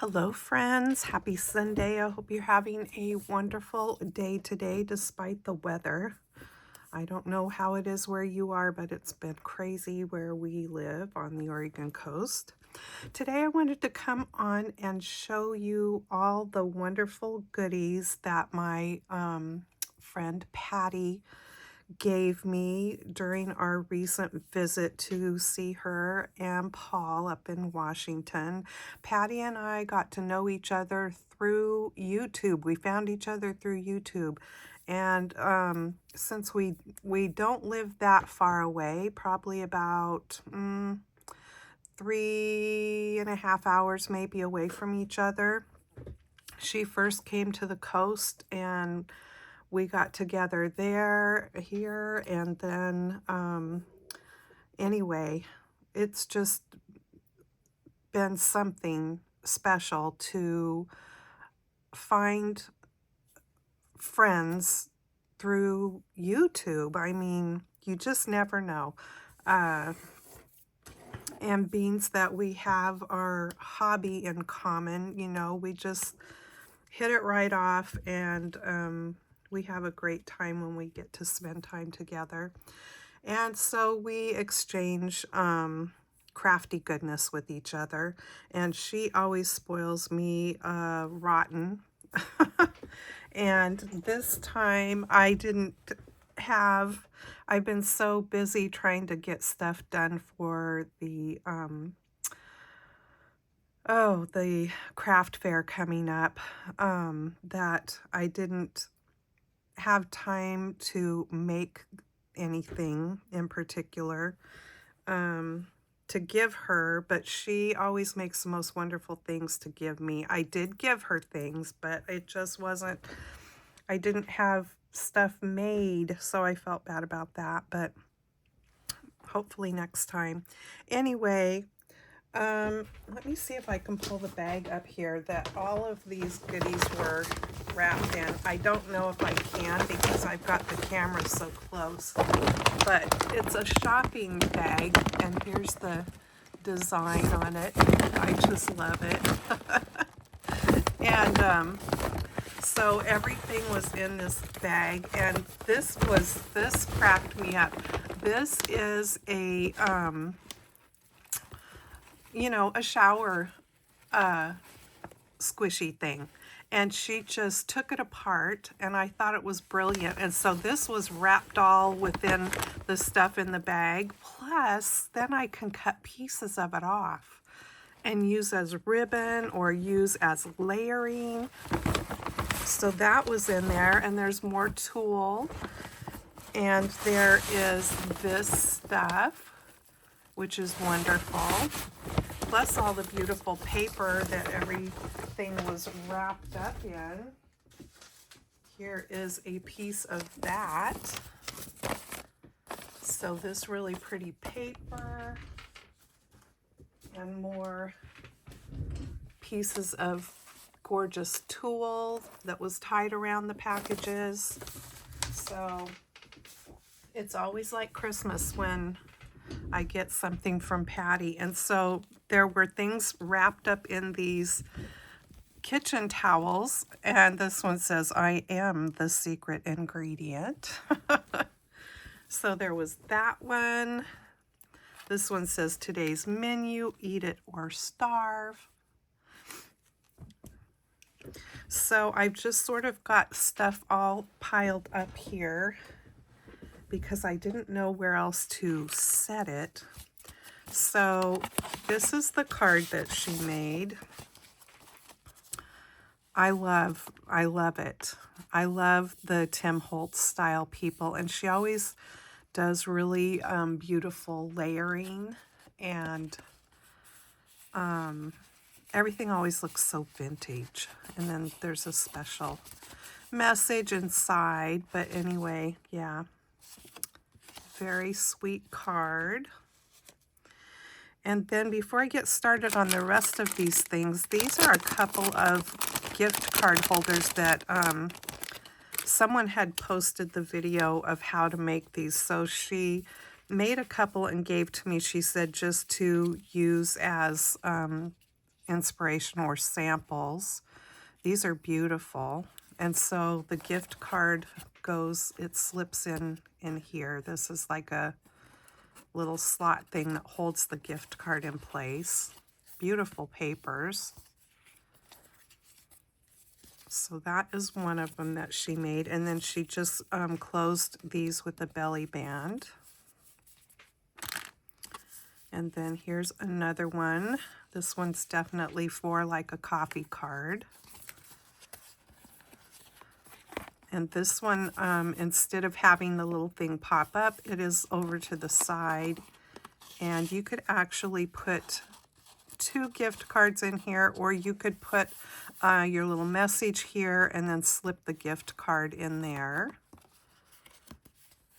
Hello, friends. Happy Sunday. I hope you're having a wonderful day today despite the weather. I don't know how it is where you are, but it's been crazy where we live on the Oregon coast. Today, I wanted to come on and show you all the wonderful goodies that my friend Patti gave me during our recent visit to see her and Paul up in Washington. Patti and I got to know each other through YouTube. We found each other through YouTube. And since we don't live that far away, probably about 3.5 hours maybe away from each other, she first came to the coast and we got together here, and then anyway, it's just been something special to find friends through YouTube. I mean, you just never know. And being that we have our hobby in common, you know, we just hit it right off, and we have a great time when we get to spend time together. And so we exchange crafty goodness with each other, and she always spoils me rotten. And this time I've been so busy trying to get stuff done for the the craft fair coming up, that I didn't have time to make anything in particular to give her, but she always makes the most wonderful things to give me. I did give her things, but it just wasn't, I didn't have stuff made, so I felt bad about that, but hopefully next time. Anyway, let me see if I can pull the bag up here that all of these goodies were wrapped in. I don't know if I can because I've got the camera so close, but it's a shopping bag, and here's the design on it. I just love it. And so everything was in this bag, and this cracked me up. This is a you know, a shower squishy thing, and she just took it apart, and I thought it was brilliant. And so this was wrapped all within the stuff in the bag, plus then I can cut pieces of it off and use as ribbon or use as layering. So that was in there, and there's more tulle, and there is this stuff, which is wonderful, plus all the beautiful paper that everything was wrapped up in. Here is a piece of that. So this really pretty paper, and more pieces of gorgeous tulle that was tied around the packages. So it's always like Christmas when I get something from Patti. And so there were things wrapped up in these kitchen towels, and this one says, "I am the secret ingredient." So there was that one. This one says, "Today's menu, eat it or starve." So I've just sort of got stuff all piled up here because I didn't know where else to set it. So this is the card that she made. I love it. I love the Tim Holtz style people, and she always does really beautiful layering, and everything always looks so vintage. And then there's a special message inside, but anyway, yeah. Very sweet card. And then before I get started on the rest of these things, these are a couple of gift card holders that someone had posted the video of how to make these. So she made a couple and gave to me. She said just to use as inspiration or samples. These are beautiful. And so the gift card goes, it slips in here. This is like a little slot thing that holds the gift card in place. Beautiful papers. So that is one of them that she made. And then she just closed these with a belly band. And then here's another one. This one's definitely for like a coffee card. And this one, instead of having the little thing pop up, it is over to the side. And you could actually put 2 gift cards in here, or you could put your little message here and then slip the gift card in there.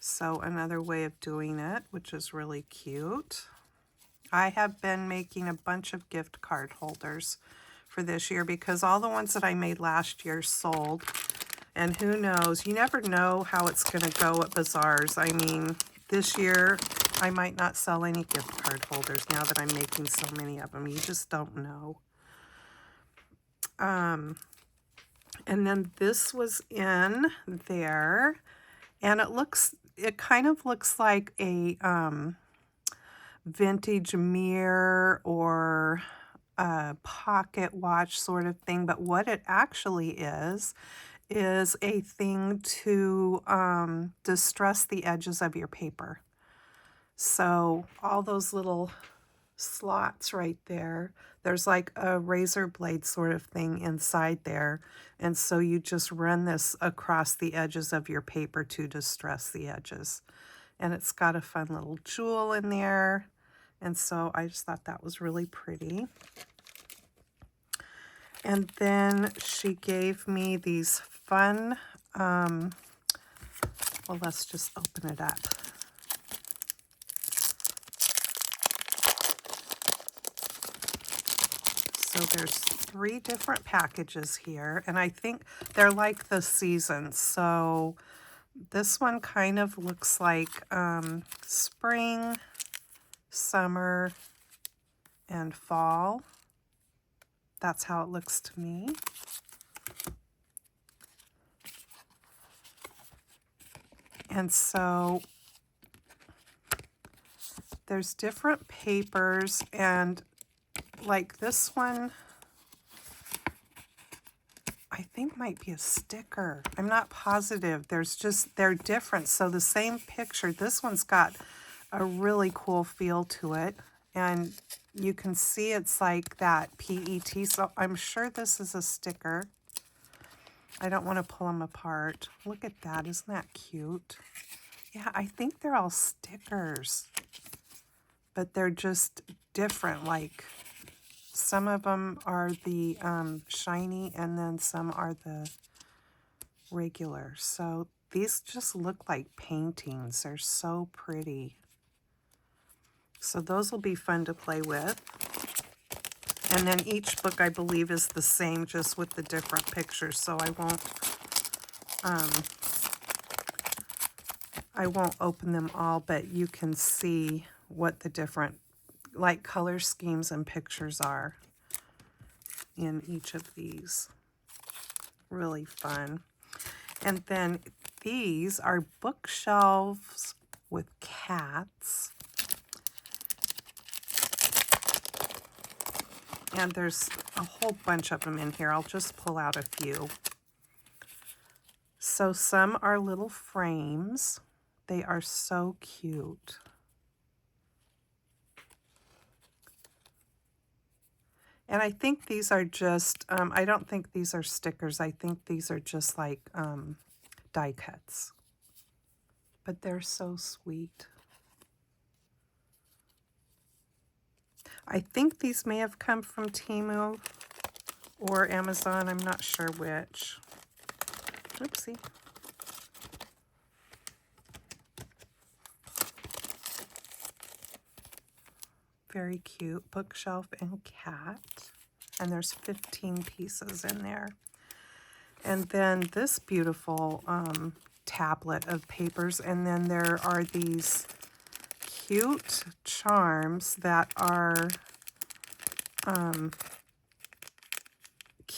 So another way of doing it, which is really cute. I have been making a bunch of gift card holders for this year because all the ones that I made last year sold. And who knows, you never know how it's going to go at bazaars. I mean, this year I might not sell any gift card holders now that I'm making so many of them. You just don't know. And then this was in there, and it kind of looks like a vintage mirror or a pocket watch sort of thing. But what it actually is a thing to distress the edges of your paper. So all those little slots right there, there's like a razor blade sort of thing inside there. And so you just run this across the edges of your paper to distress the edges. And it's got a fun little jewel in there. And so I just thought that was really pretty. And then she gave me these fun, well, let's just open it up. So there's 3 different packages here, and I think they're like the seasons. So this one kind of looks like spring, summer, and fall. That's how it looks to me. And so there's different papers, and like this one, I think might be a sticker. I'm not positive. They're different. So the same picture, this one's got a really cool feel to it. And you can see it's like that PET. So I'm sure this is a sticker. I don't want to pull them apart. Look at that. Isn't that cute? Yeah, I think they're all stickers. But they're just different. Like some of them are the shiny, and then some are the regular. So these just look like paintings. They're so pretty. So those will be fun to play with. And then each book, I believe, is the same, just with the different pictures. So I won't open them all, but you can see what the different like color schemes and pictures are in each of these. Really fun. And then these are bookshelves with cats. And there's a whole bunch of them in here. I'll just pull out a few. So some are little frames. They are so cute. And I think these are just, I don't think these are stickers. I think these are just like die cuts. But they're so sweet. I think these may have come from Temu or Amazon. I'm not sure which. Oopsie. Very cute. Bookshelf and cat. And there's 15 pieces in there. And then this beautiful tablet of papers. And then there are these cute charms that are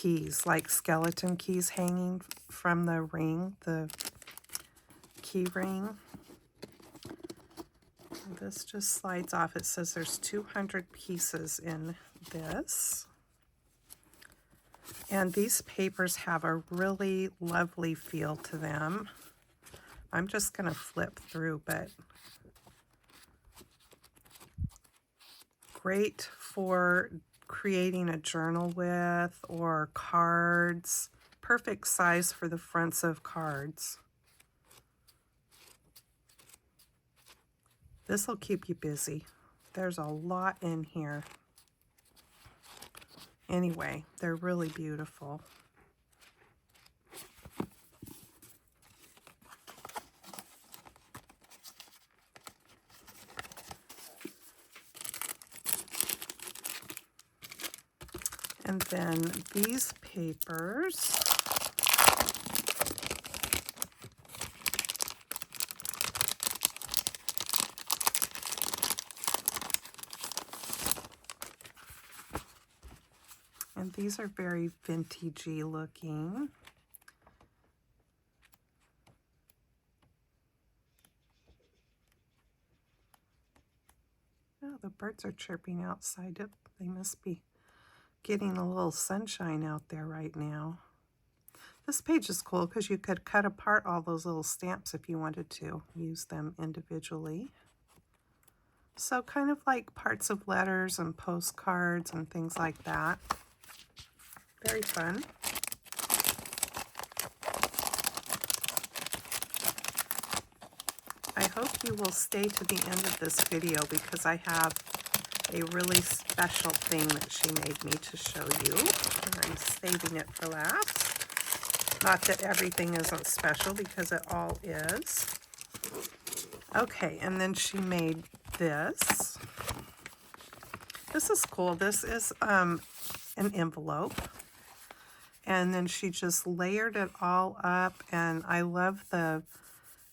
keys, like skeleton keys hanging from the ring, the key ring. This just slides off. It says there's 200 pieces in this. And these papers have a really lovely feel to them. I'm just going to flip through, but great for creating a journal with or cards. Perfect size for the fronts of cards. This will keep you busy. There's a lot in here. Anyway, they're really beautiful. And then these papers. And these are very vintagey looking. Oh, the birds are chirping outside. They must be getting a little sunshine out there right now. This page is cool because you could cut apart all those little stamps if you wanted to use them individually. So kind of like parts of letters and postcards and things like that. Very fun. I hope you will stay to the end of this video because I have a really special thing that she made me to show you. And I'm saving it for last. Not that everything isn't special because it all is. Okay, and then she made this. This is cool. This is an envelope. And then she just layered it all up. And I love the,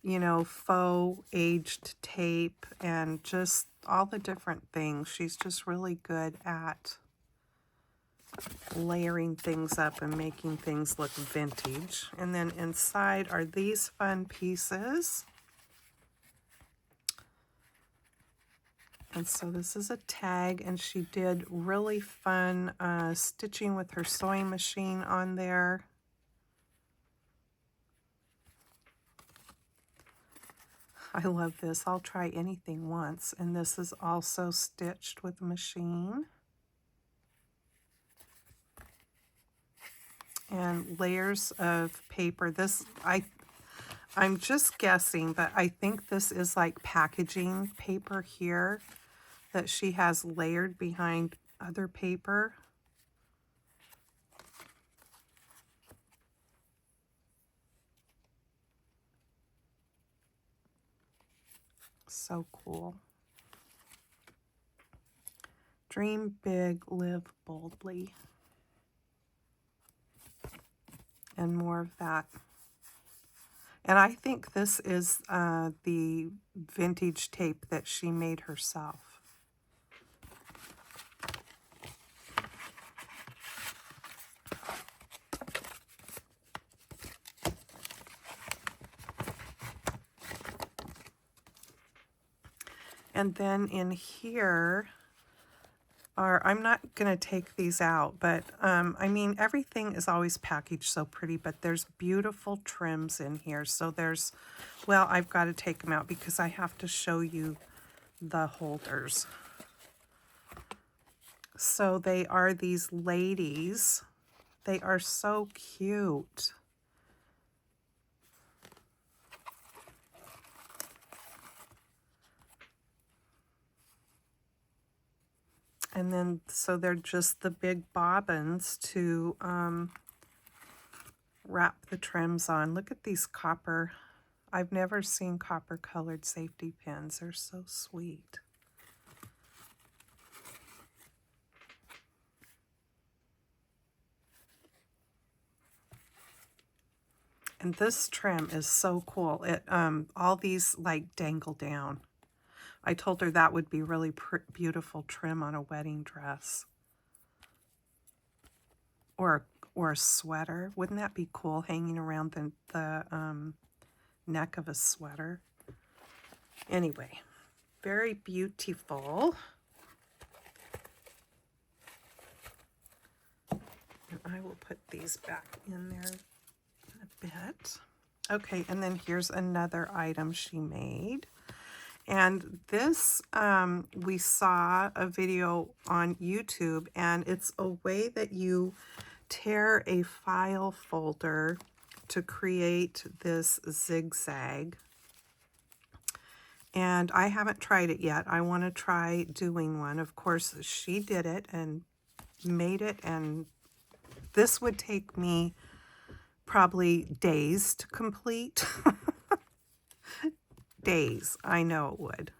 you know, faux aged tape and just all the different things. She's just really good at layering things up and making things look vintage. And then inside are these fun pieces. And so this is a tag, and she did really fun stitching with her sewing machine on there. I love this. I'll try anything once. And this is also stitched with a machine. And layers of paper. This, I'm just guessing, but I think this is like packaging paper here that she has layered behind other paper. So cool. Dream big, live boldly. And more of that. And I think this is the vintage tape that she made herself. And then in here are, I'm not going to take these out, but I mean, everything is always packaged so pretty, but there's beautiful trims in here. So there's, well, I've got to take them out because I have to show you the holders. So they are these ladies. They are so cute. And then, so they're just the big bobbins to wrap the trims on. Look at these copper. I've never seen copper colored safety pins. They're so sweet. And this trim is so cool. It all these like dangle down. I told her that would be really beautiful trim on a wedding dress. Or or a sweater. Wouldn't that be cool, hanging around the neck of a sweater? Anyway, very beautiful. And I will put these back in there in a bit. Okay, and then here's another item she made. And this, we saw a video on YouTube, and it's a way that you tear a file folder to create this zigzag. And I haven't tried it yet. I want to try doing one. Of course, she did it and made it, and this would take me probably days to complete. Days, I know it would.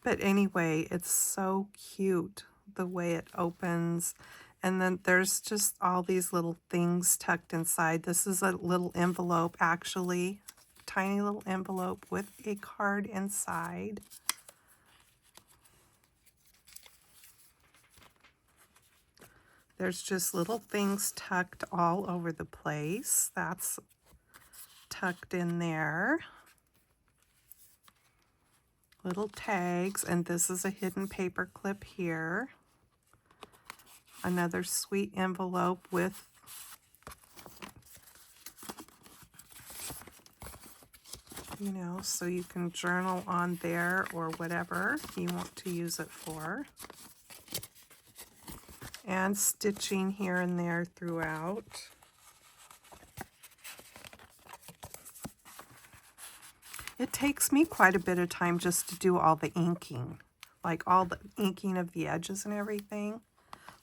But anyway, it's so cute the way it opens. And then there's just all these little things tucked inside. This is a little envelope, actually. Tiny little envelope with a card inside. There's just little things tucked all over the place. That's tucked in there. Little tags, and this is a hidden paper clip here. Another sweet envelope with so you can journal on there or whatever you want to use it for. And stitching here and there throughout. It takes me quite a bit of time just to do all the inking, like all the inking of the edges and everything.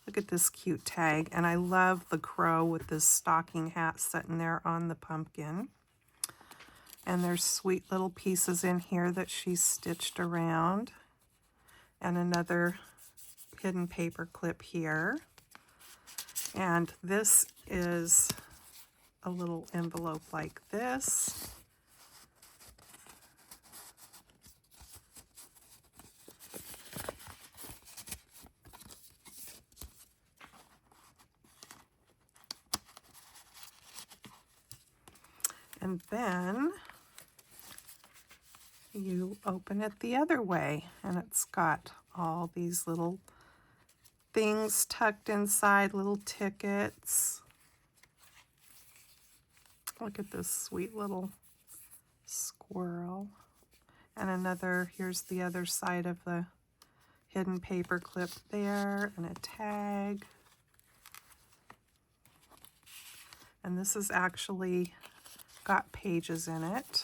Look at this cute tag, and I love the crow with this stocking hat sitting there on the pumpkin. And there's sweet little pieces in here that she's stitched around. And another hidden paper clip here. And this is a little envelope like this. And then you open it the other way, and it's got all these little things tucked inside, little tickets. Look at this sweet little squirrel. And another, here's the other side of the hidden paper clip there, and a tag. And this is actually got pages in it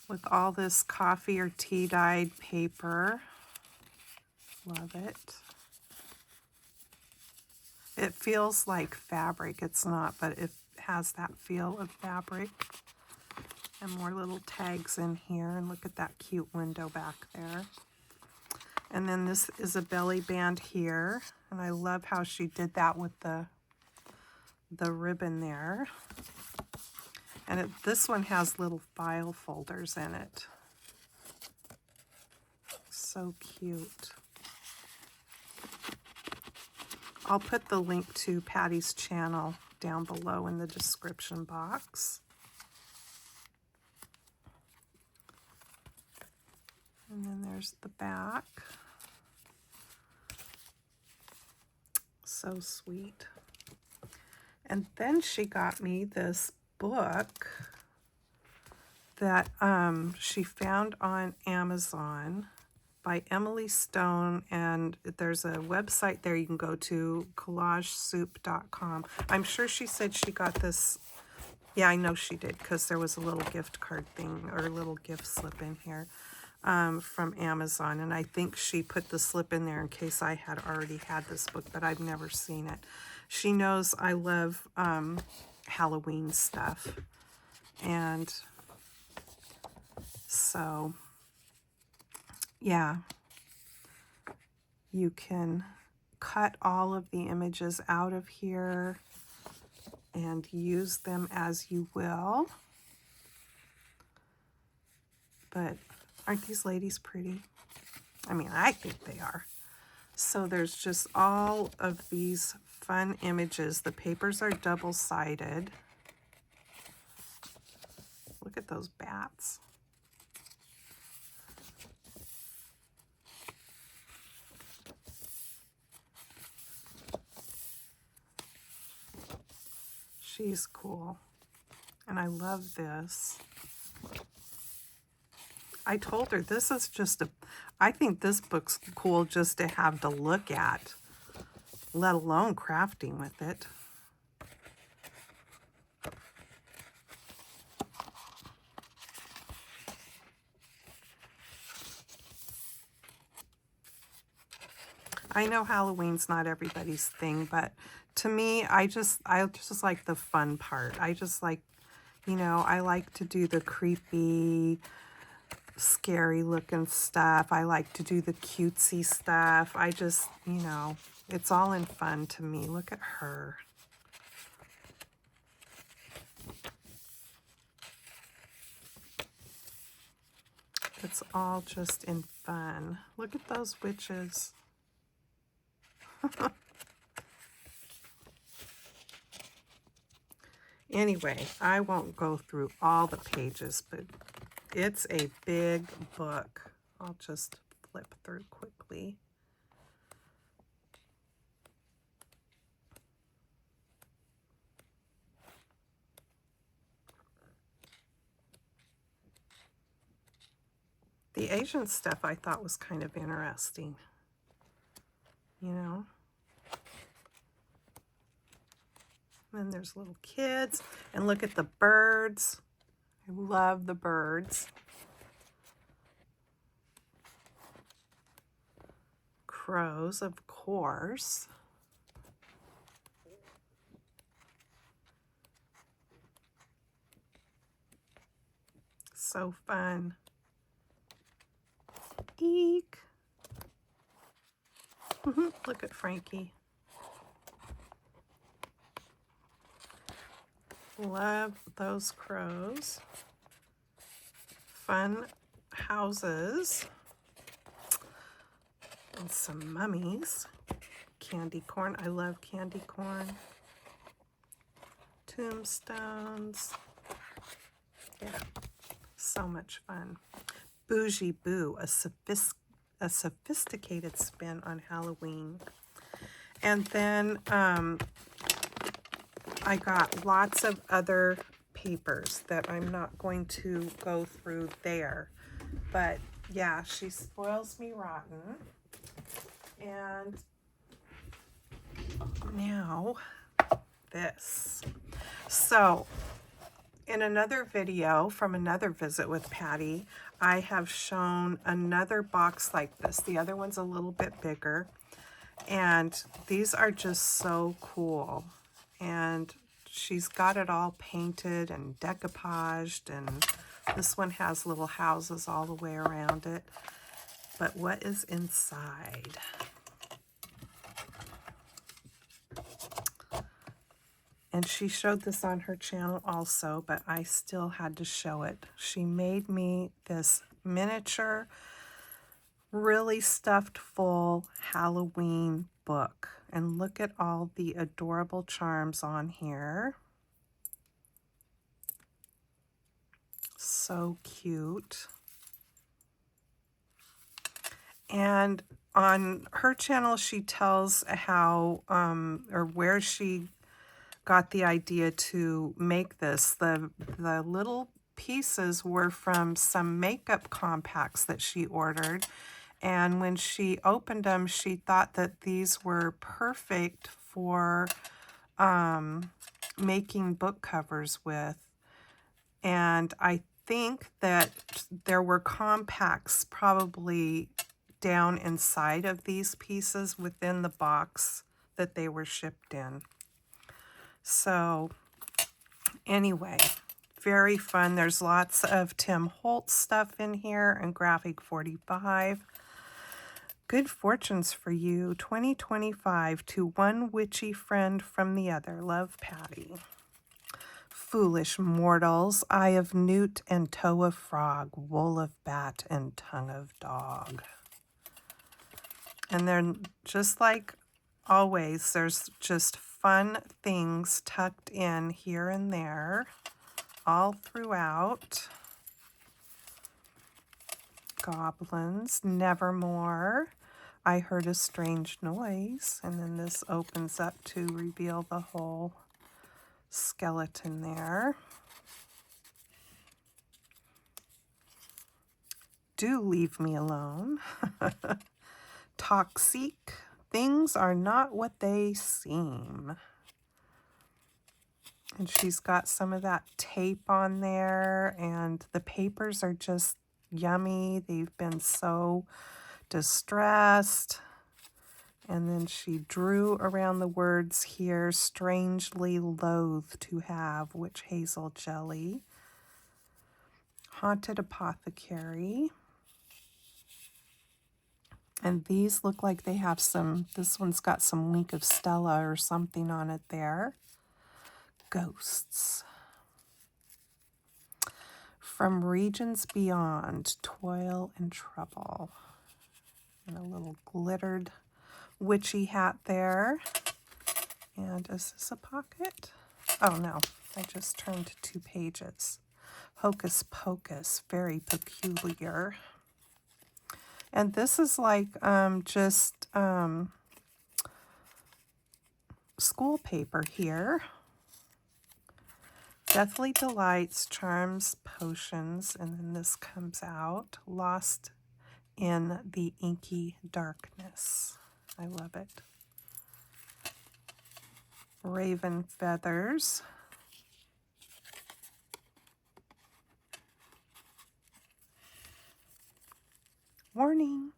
with all this coffee or tea dyed paper. Love it. It feels like fabric. It's not, but it has that feel of fabric. And more little tags in here. And look at that cute window back there. And then this is a belly band here. And I love how she did that with the ribbon there. And this one has little file folders in it. So cute. I'll put the link to Patti's channel down below in the description box. And then there's the back. So sweet. And then she got me this book that she found on Amazon by Emily Stone, and there's a website there you can go to, collagesoup.com. I'm sure she said she got this. Yeah, I know she did, because there was a little gift card thing or a little gift slip in here from Amazon, and I think she put the slip in there in case I had already had this book, but I've never seen it. She knows I love Halloween stuff, and so yeah, you can cut all of the images out of here and use them as you will. But aren't these ladies pretty? I mean, I think they are. So there's just all of these fun images. The papers are double-sided. Look at those bats. She's cool. And I love this. I told her this is just I think this book's cool just to have to look at, let alone crafting with it. I know Halloween's not everybody's thing, but to me, I just like the fun part. I just like, you know, I like to do the creepy, scary looking stuff. I like to do the cutesy stuff. I just, you know, it's all in fun to me. Look at her. It's all just in fun. Look at those witches. Anyway, I won't go through all the pages, but it's a big book. I'll just flip through quickly. The Asian stuff I thought was kind of interesting, you know. And then there's little kids, and look at the birds. I love the birds. Crows, of course. So fun. Eek. Look at Frankie. Love those crows. Fun houses. And some mummies. Candy corn. I love candy corn. Tombstones. Yeah, so much fun. Bougie Boo, a sophisticated spin on Halloween. And then I got lots of other papers that I'm not going to go through there. But yeah, she spoils me rotten. And now this. So in another video from another visit with Patti, I have shown another box like this. The other one's a little bit bigger. And these are just so cool. And she's got it all painted and decoupaged. And this one has little houses all the way around it. But what is inside? And she showed this on her channel also, but I still had to show it. She made me this miniature, really stuffed full Halloween book. And look at all the adorable charms on here. So cute. And on her channel, she tells how, or where she got the idea to make this. The little pieces were from some makeup compacts that she ordered. And when she opened them, she thought that these were perfect for making book covers with. And I think that there were compacts probably down inside of these pieces within the box that they were shipped in. So anyway, very fun. There's lots of Tim Holtz stuff in here and Graphic 45. Good fortunes for you, 2025, to one witchy friend from the other. Love, Patti. Foolish mortals, eye of newt and toe of frog, wool of bat and tongue of dog. And they're just like always, there's just fun things tucked in here and there, all throughout. Goblins, Nevermore, I Heard a Strange Noise, and then this opens up to reveal the whole skeleton there. Do Leave Me Alone. Toxic, Things Are Not What They Seem. And she's got some of that tape on there, and the papers are just yummy. They've been so distressed. And then she drew around the words here, strangely loath to have witch hazel jelly. Haunted Apothecary. And these look like they have some, this one's got some Link of Stella or something on it there. Ghosts. From Regions Beyond, Toil and Trouble. And a little glittered witchy hat there. And is this a pocket? Oh no, I just turned 2 pages. Hocus Pocus, very peculiar. And this is like just school paper here. Deathly Delights, Charms, Potions, and then this comes out. Lost in the Inky Darkness. I love it. Raven Feathers. Warning.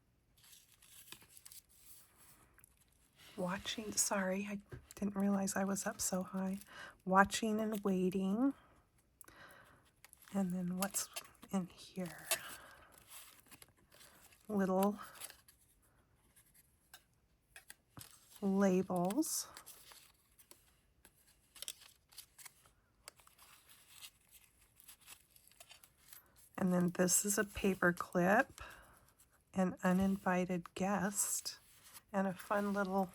Watching, sorry, I didn't realize I was up so high. Watching and Waiting. And then what's in here? Little labels. And then this is a paper clip, an uninvited guest, and a fun little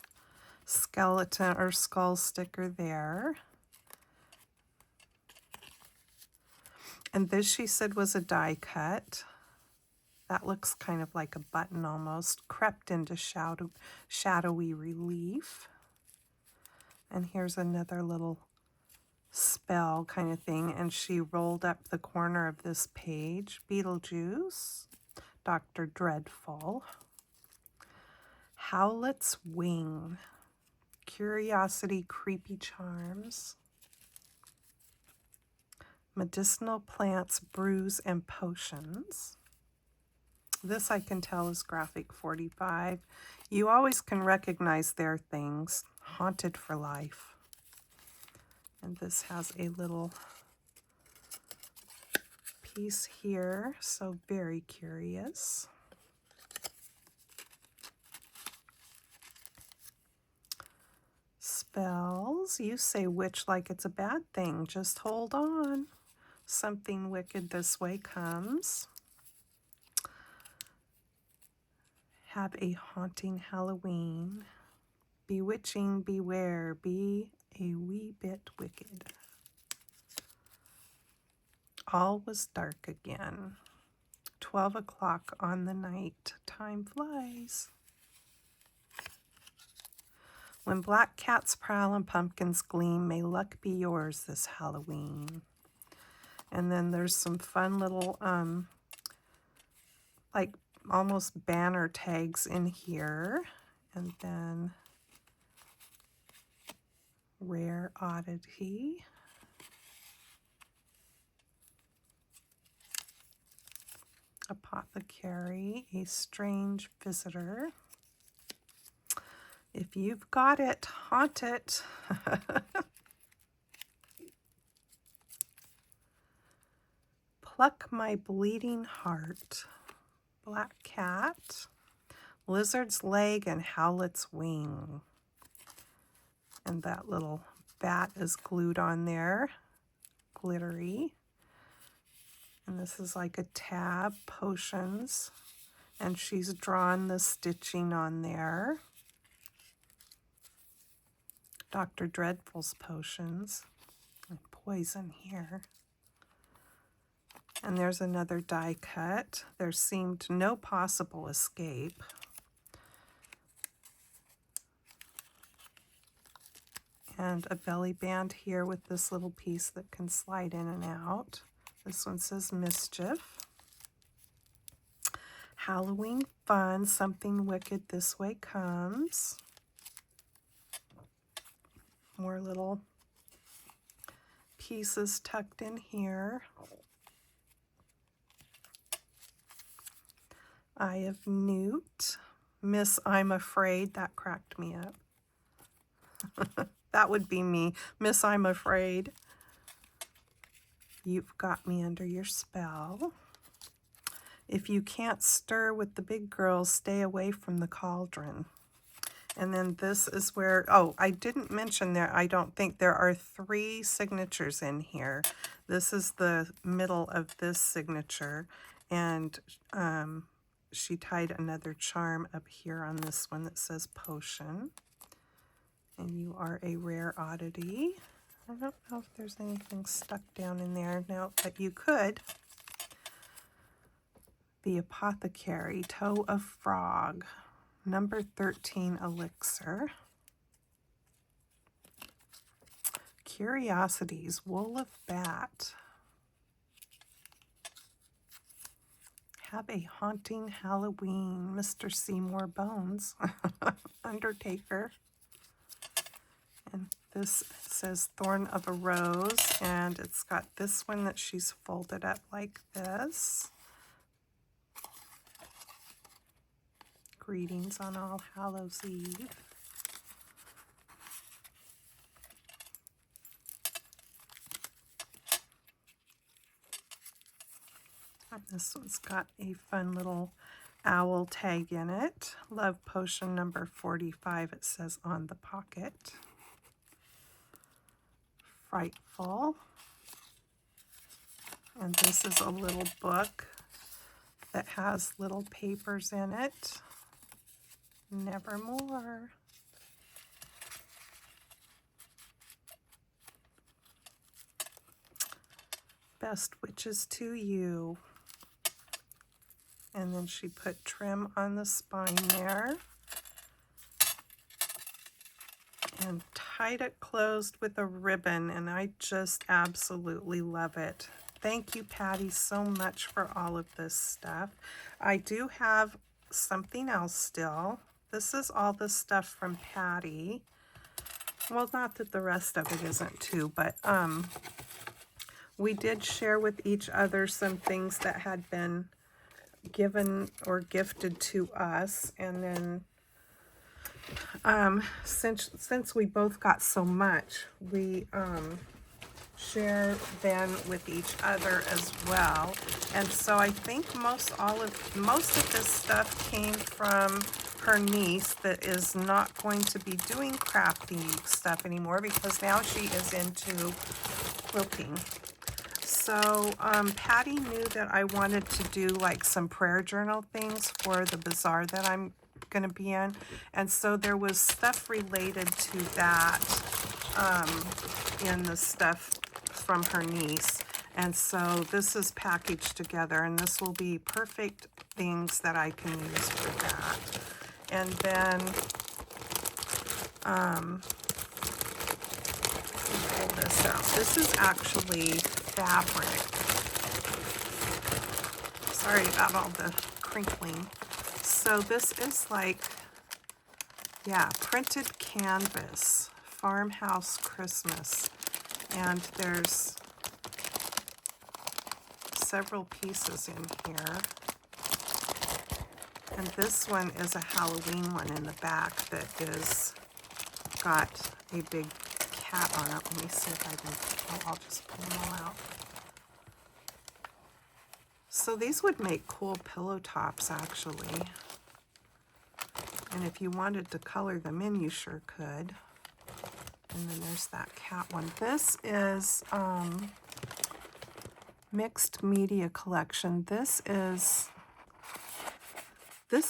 skeleton or skull sticker there. And this, she said, was a die cut. That looks kind of like a button almost, crept into shadowy relief. And here's another little spell kind of thing, and she rolled up the corner of this page. Beetlejuice, Dr. Dreadful, Howlet's Wing, Curiosity, Creepy Charms, Medicinal Plants, Brews, and Potions. This I can tell is graphic 45. You always can recognize their things. Haunted for Life. And this has a little piece here, so very curious. Spells. You say witch like it's a bad thing. Just hold on. Something wicked this way comes. Have a haunting Halloween. Bewitching, beware, be a wee bit wicked. All was dark again. 12 o'clock on the night. Time flies. When black cats prowl and pumpkins gleam, may luck be yours this Halloween. And then there's some fun little, like almost banner tags in here. And then Rare Oddity. Apothecary, A Strange Visitor. If you've got it, haunt it. Pluck My Bleeding Heart. Black Cat. Lizard's Leg and Howlet's Wing. And that little bat is glued on there. Glittery. And this is like a tab, Potions. And she's drawn the stitching on there. Dr. Dreadful's potions. And poison here. And there's another die cut. There seemed no possible escape. And a belly band here with this little piece that can slide in and out. This one says Mischief. Halloween fun, something wicked this way comes. More little pieces tucked in here. Eye of Newt. Miss I'm Afraid, that cracked me up. That would be me. Miss I'm Afraid. You've got me under your spell. If you can't stir with the big girls, stay away from the cauldron. And then this is where, oh, I didn't mention there, I don't think there are 3 signatures in here. This is the middle of this signature. And she tied another charm up here on this one that says Potion. And you are a rare oddity. I don't know if there's anything stuck down in there. No, but you could. The Apothecary, Toe of Frog, number 13 elixir. Curiosities, Wool of Bat. Have a Haunting Halloween, Mr. Seymour Bones, Undertaker. And this says Thorn of a Rose, and it's got this one that she's folded up like this. Greetings on All Hallows Eve. And this one's got a fun little owl tag in it. Love Potion number 45, it says on the pocket. Frightful. And this is a little book that has little papers in it. Nevermore. Best wishes to you. And then she put trim on the spine there. And tied it closed with a ribbon, and I just absolutely love it. Thank you, Patti, so much for all of this stuff. I do have something else still. This is all the stuff from Patti. Well, not that the rest of it isn't too, but we did share with each other some things that had been given or gifted to us, and then since we both got so much, we share then with each other as well. And so I think most of this stuff came from her niece that is not going to be doing crafty stuff anymore because now she is into quilting. So Patti knew that I wanted to do like some prayer journal things for the bazaar that I'm going to be in, and so there was stuff related to that in the stuff from her niece, and so this is packaged together, and this will be perfect things that I can use for that. And then pull this out. This is actually fabric. Sorry about all the crinkling. So this is like, yeah, printed canvas, Farmhouse Christmas. And there's several pieces in here. And this one is a Halloween one in the back that is got a big cat on it. Let me see if I can, I'll just pull them all out. So these would make cool pillow tops, actually. And if you wanted to color them in, you sure could. And then there's that cat one. This is Mixed Media Collection. This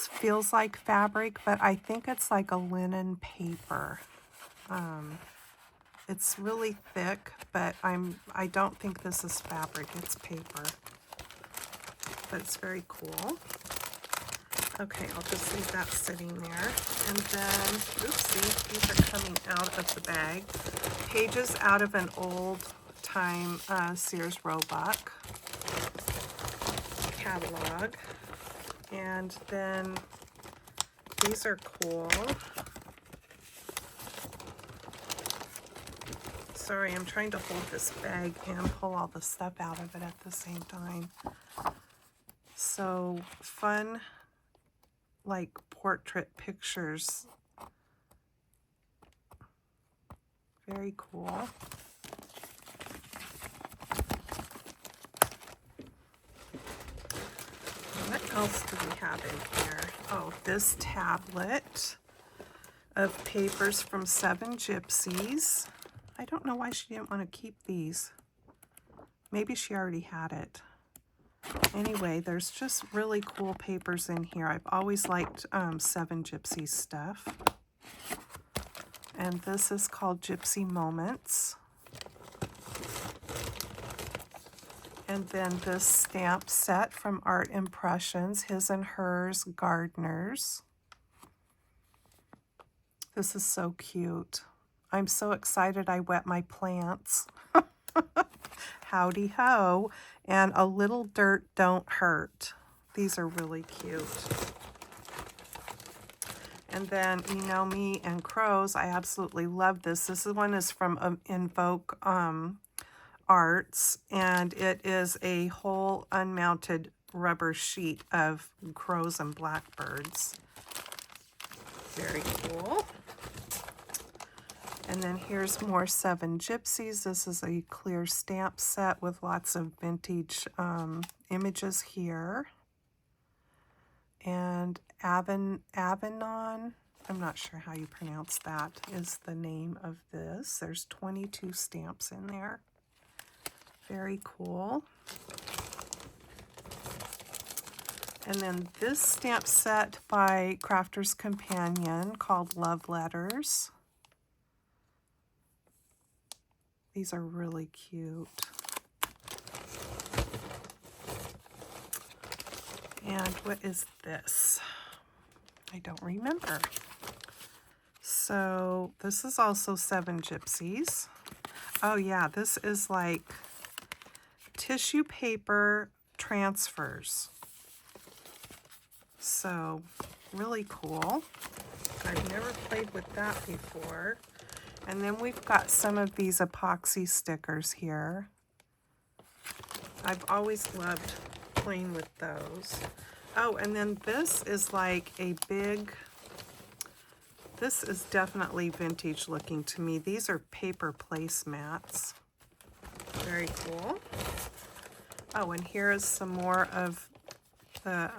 feels like fabric, but I think it's like a linen paper. It's really thick, but I don't think this is fabric, it's paper. But it's very cool. Okay, I'll just leave that sitting there. And then, oopsie, these are coming out of the bag. Pages out of an old time Sears Roebuck catalog. And then these are cool. Sorry, I'm trying to hold this bag and pull all the stuff out of it at the same time. So fun, like portrait pictures. Very cool. What else do we have in here? Oh, this tablet of papers from 7 Gypsies. I don't know why she didn't want to keep these. Maybe she already had it. Anyway, there's just really cool papers in here. I've always liked 7 Gypsies stuff. And this is called Gypsy Moments. And then this stamp set from Art Impressions, His and Hers Gardeners. This is so cute. I'm so excited I wet my plants. Howdy ho. And A Little Dirt Don't Hurt. These are really cute. And then, you know me and crows, I absolutely love this. This one is from Invoke Arts, and it is a whole unmounted rubber sheet of crows and blackbirds. Very cool. And then here's more 7 Gypsies. This is a clear stamp set with lots of vintage images here. And Avanon, I'm not sure how you pronounce that, is the name of this. There's 22 stamps in there. Very cool. And then this stamp set by Crafter's Companion called Love Letters. These are really cute. And what is this? I don't remember. So this is also 7 Gypsies. Oh yeah, this is like tissue paper transfers. So really cool. I've never played with that before. And then we've got some of these epoxy stickers here. I've always loved playing with those. Oh, and then this is like a big, this is definitely vintage looking to me. These are paper placemats. Very cool. Oh, and here is some more of the,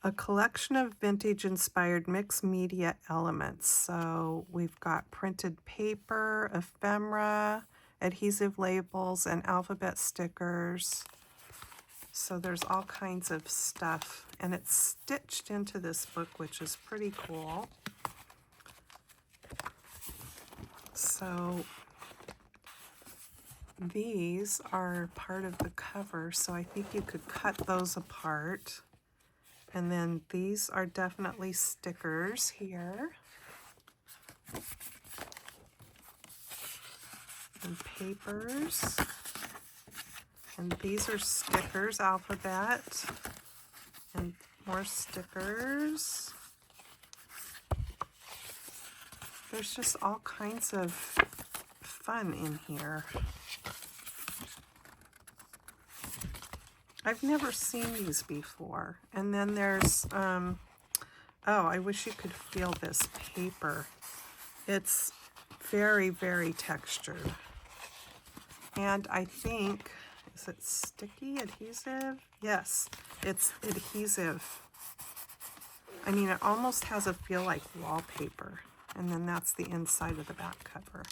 a collection of vintage inspired mixed media elements. So we've got printed paper, ephemera, adhesive labels, and alphabet stickers. So there's all kinds of stuff, and it's stitched into this book, which is pretty cool. So these are part of the cover, so I think you could cut those apart. And then these are definitely stickers here. And papers. And these are stickers, alphabet. And more stickers. There's just all kinds of fun in here. I've never seen these before. And then there's, oh, I wish you could feel this paper. It's very, very textured. And I think, is it sticky adhesive? Yes, it's adhesive. I mean, it almost has a feel like wallpaper. And then that's the inside of the back cover.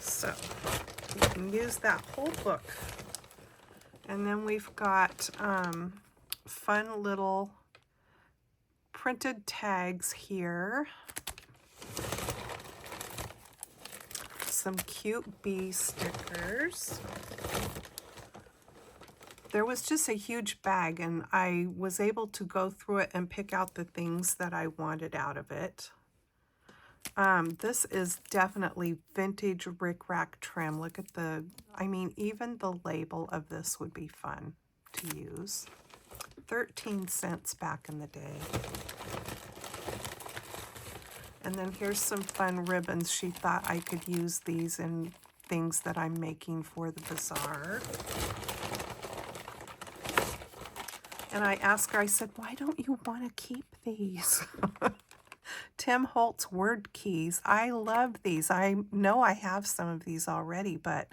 So you can use that whole book. And then we've got fun little printed tags here. some cute bee stickers. There was just a huge bag, and I was able to go through it and pick out the things that I wanted out of it. This is definitely vintage rickrack trim. Look at the, I mean, even the label of this would be fun to use. 13 cents back in the day. And then here's some fun ribbons. She thought I could use these in things that I'm making for the bazaar. And I asked her, I said, why don't you want to keep these? Tim Holtz word keys. I love these. I know I have some of these already, but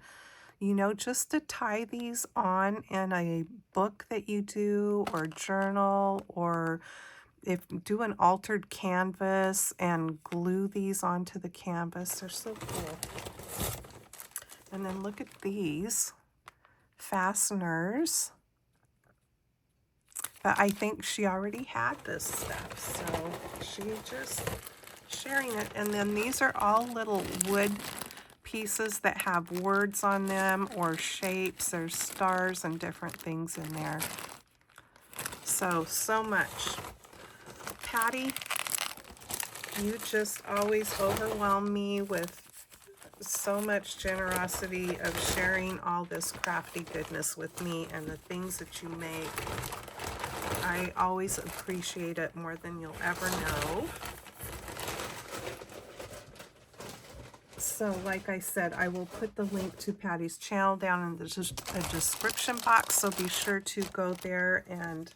you know, just to tie these on in a book that you do, or journal, or if do an altered canvas and glue these onto the canvas. They're so cool. And then look at these fasteners. But I think she already had this stuff, so she just sharing it. And then these are all little wood pieces that have words on them or shapes. There's stars and different things in there. So much. Patti, you just always overwhelm me with so much generosity of sharing all this crafty goodness with me and the things that you make. I always appreciate it more than you'll ever know. So like I said, I will put the link to Patti's channel down in the description box, so be sure to go there and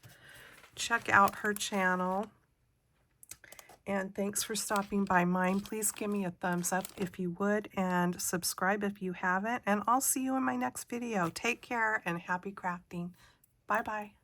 check out her channel. And thanks for stopping by mine. Please give me a thumbs up if you would, and subscribe if you haven't. And I'll see you in my next video. Take care and happy crafting. Bye-bye.